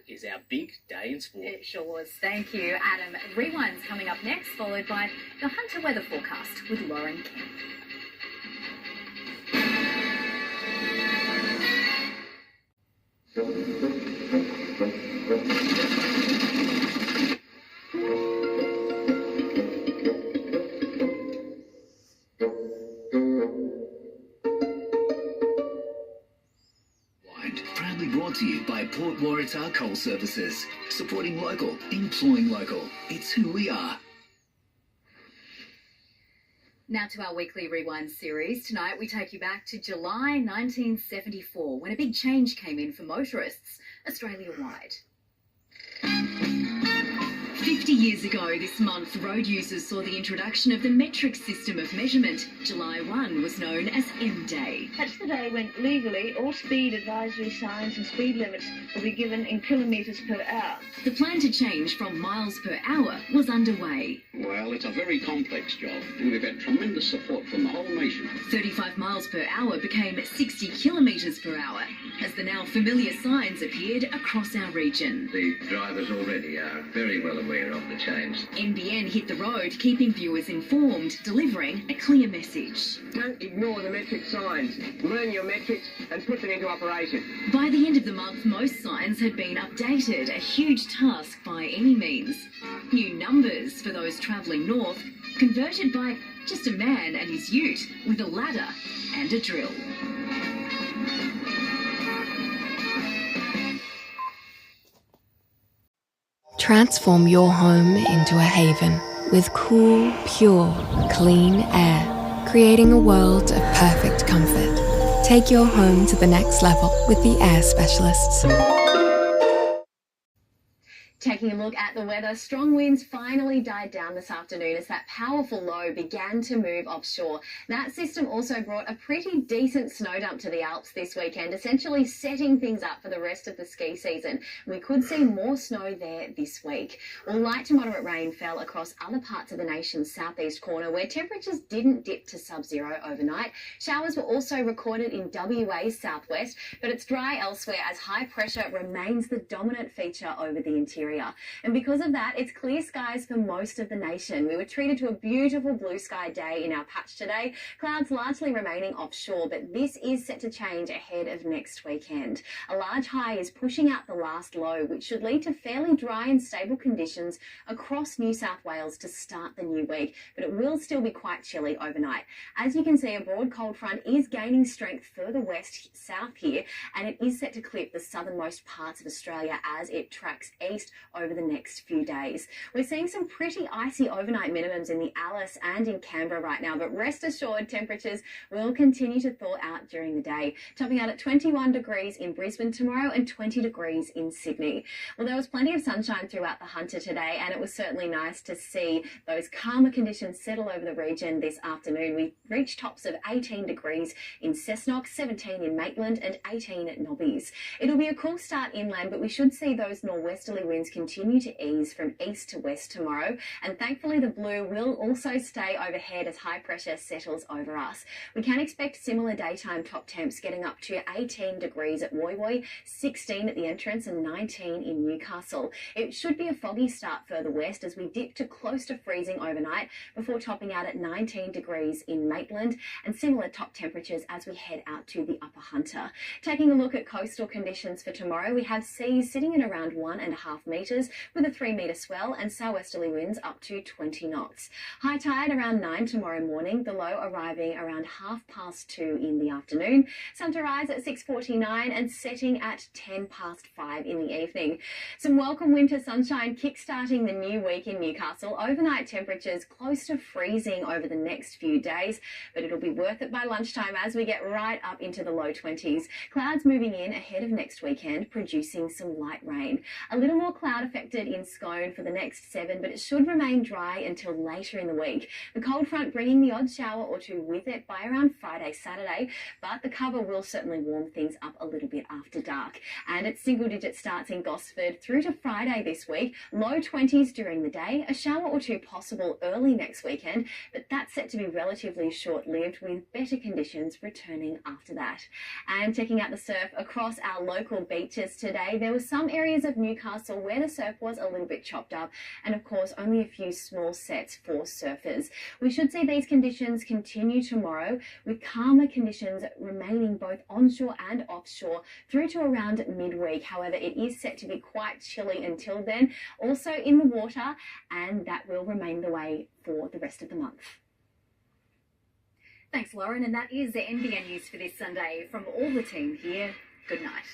is our big day in sport. It sure was. Thank you, Adam. Rewind's coming up next, followed by the Hunter weather forecast with Lauren Kempe. Proudly brought to you by Port Waratah Coal Services. Supporting local, employing local. It's who we are. Now to our weekly Rewind series. Tonight we take you back to July 1974 when a big change came in for motorists Australia-wide. 50 years ago this month, road users saw the introduction of the metric system of measurement. July 1 was known as M-Day. That's the day when legally all speed advisory signs and speed limits will be given in kilometres per hour. The plan to change from miles per hour was underway. Well, it's a very complex job, and we've had tremendous support from the whole nation. 35 miles per hour became 60 kilometres per hour as the now familiar signs appeared across our region. The drivers already are very well aware of the change. NBN hit the road, keeping viewers informed, delivering a clear message. Don't ignore the metric signs. Learn your metrics and put them into operation. By the end of the month, most signs had been updated, a huge task by any means. New numbers for those travelling north, converted by just a man and his ute with a ladder and a drill. Transform your home into a haven with cool, pure, clean air, creating a world of perfect comfort. Take your home to the next level with the Air Specialists. Taking a look at the weather, strong winds finally died down this afternoon as that powerful low began to move offshore. That system also brought a pretty decent snow dump to the Alps this weekend, essentially setting things up for the rest of the ski season. We could see more snow there this week. Well, light to moderate rain fell across other parts of the nation's southeast corner where temperatures didn't dip to sub-zero overnight. Showers were also recorded in WA's southwest, but it's dry elsewhere as high pressure remains the dominant feature over the interior. And because of that, it's clear skies for most of the nation. We were treated to a beautiful blue sky day in our patch today. Clouds largely remaining offshore, but this is set to change ahead of next weekend. A large high is pushing out the last low, which should lead to fairly dry and stable conditions across New South Wales to start the new week, but it will still be quite chilly overnight. As you can see, a broad cold front is gaining strength further west-south here, and it is set to clip the southernmost parts of Australia as it tracks east over the next few days. We're seeing some pretty icy overnight minimums in the Alice and in Canberra right now, but rest assured temperatures will continue to thaw out during the day, topping out at 21 degrees in Brisbane tomorrow and 20 degrees in Sydney. Well, there was plenty of sunshine throughout the Hunter today, and it was certainly nice to see those calmer conditions settle over the region this afternoon. We reached tops of 18 degrees in Cessnock, 17 in Maitland and 18 at Nobbies. It'll be a cool start inland, but we should see those northwesterly winds continue to ease from east to west tomorrow, and thankfully the blue will also stay overhead as high pressure settles over us. We can expect similar daytime top temps getting up to 18 degrees at Woy Woy, 16 at the entrance and 19 in Newcastle. It should be a foggy start further west as we dip to close to freezing overnight before topping out at 19 degrees in Maitland, and similar top temperatures as we head out to the Upper Hunter. Taking a look at coastal conditions for tomorrow, we have seas sitting at around 1.5 metres with a 3-metre swell and southwesterly winds up to 20 knots. High tide around 9 tomorrow morning, the low arriving around 2:30 in the afternoon. Sun to rise at 6:49 and setting at 5:10 in the evening. Some welcome winter sunshine kick-starting the new week in Newcastle. Overnight temperatures close to freezing over the next few days, but it'll be worth it by lunchtime as we get right up into the low 20s. Clouds moving in ahead of next weekend, producing some light rain. A little more cloud affected in Scone for the next 7, but it should remain dry until later in the week. The cold front bringing the odd shower or two with it by around Friday, Saturday, but the cover will certainly warm things up a little bit after dark. And it's single-digit starts in Gosford through to Friday this week, low 20s during the day, a shower or two possible early next weekend, but that's set to be relatively short-lived with better conditions returning after that. And checking out the surf across our local beaches today, there were some areas of Newcastle where the surf was a little bit chopped up, and of course only a few small sets for surfers. We should see these conditions continue tomorrow, with calmer conditions remaining both onshore and offshore through to around midweek. However, it is set to be quite chilly until then, also in the water, and that will remain the way for the rest of the month. Thanks, Lauren, and that is the NBN news for this Sunday. From all the team here, good night.